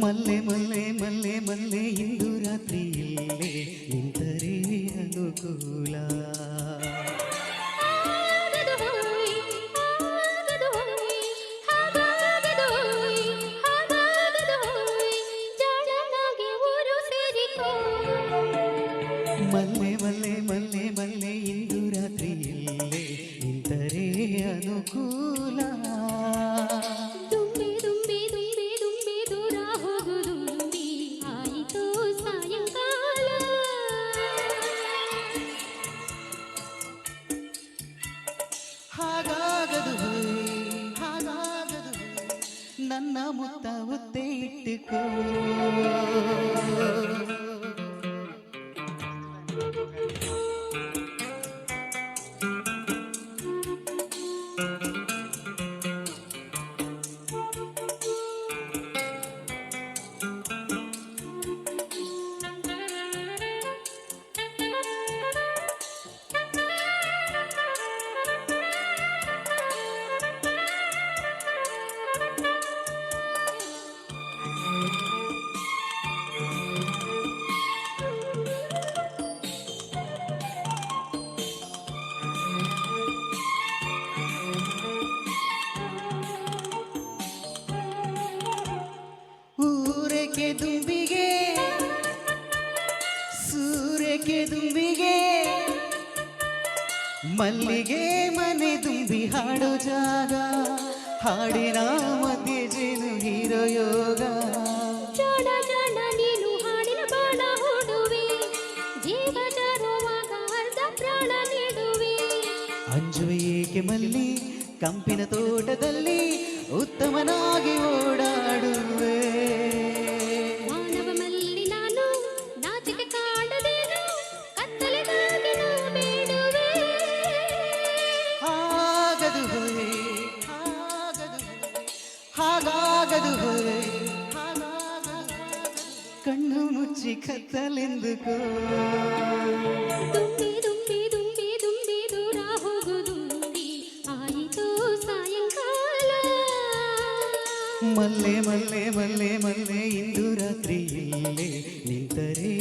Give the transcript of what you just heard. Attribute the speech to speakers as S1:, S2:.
S1: ಮಲ್ಲೆ ಮಲ್ಲೆ ಮಲ್ಲೆ ಮಲ್ಲೆ ಇಂದು ರಾತ್ರಿ ಇಲ್ಲೇ ನಿಂತರೆ ಅನುಕೂಲ. ಮಲ್ಲೆ ಮಲ್ಲೆ ಮಲ್ಲೆ ಮಲ್ಲೆ ಇಂದು ರಾತ್ರಿ ಇಲ್ಲೇ ನಿಂತರೆ ಅನುಕೂಲ.
S2: ದುಂಬಿ ದುಂಬಿ ದುಂಬಿ ದುಂಬಿ ದೂರ ಹೋಗುದು ದುಂಬಿ ಆಯಿತು ಸಾಯಂಕಾಲ.
S1: ಹಾಗಾಗದು ಹಾಗಾಗದು ನನ್ನ ಮುತ್ತ ಒತ್ತೆ ಇಟ್ಟುಕೋ. ಊರೆಕೆ ದುಂಬಿಗೆ ಸೂರೆಕೆ ದುಂಬಿಗೆ ಮಲ್ಲಿಗೆ ಮನೆ ದುಂಬಿ ಹಾಡೋ ಜಾಗ. ಹಾಡಿನ ಮಧ್ಯೆ ಜೇನು ಹೀರೋ ಯೋಗ.
S2: ಜಾಣ ಜಾಣ ನೀನು ಹಾಡಿನ ಬಾಣ ಹೂಡುವೆ, ಜೀವ ಜಾರುವಾಗ ಅರ್ಧ ಪ್ರಾಣ ನೀಡುವೆ.
S1: ಅಂಜುವೆ ಏಕೆ ಮಲ್ಲಿ ಕಂಪಿನ ತೋಟದಲ್ಲಿ ಉತ್ತಮನಾಗಿ ಓಡಾಡುವೆ.
S2: ಮಾನವ ಮಲ್ಲಿ ನಾನು ನಾಚಿಕೆ ಕಾಡದೇನು, ಕತ್ತಲೆಗಾಗಿ ನಾ ಬೇಡುವೆ.
S1: ಹಾಗದು ಹೋಯ್ ಹಾಗದು ಹಾಗಾಗದು ಹೋಯ್ ಕಣ್ಣು ಮುಚ್ಚಿ ಕತ್ತಲೆಂದುಕೋ.
S2: ದುಂಬಿ ದುಂಬಿ ದುಂಬಿ ದುಂಬಿ ದೂರ ಹೋಗುದು ದುಂಬಿ ಆಯಿತು ಸಾಯಂಕಾಲ.
S1: ಮಲ್ಲೆ ಮಲ್ಲೆ ಮಲ್ಲೆ ಮಲ್ಲೆ ಇಂದು ರಾತ್ರಿ ಇಲ್ಲೇ ನಿಂತರೆ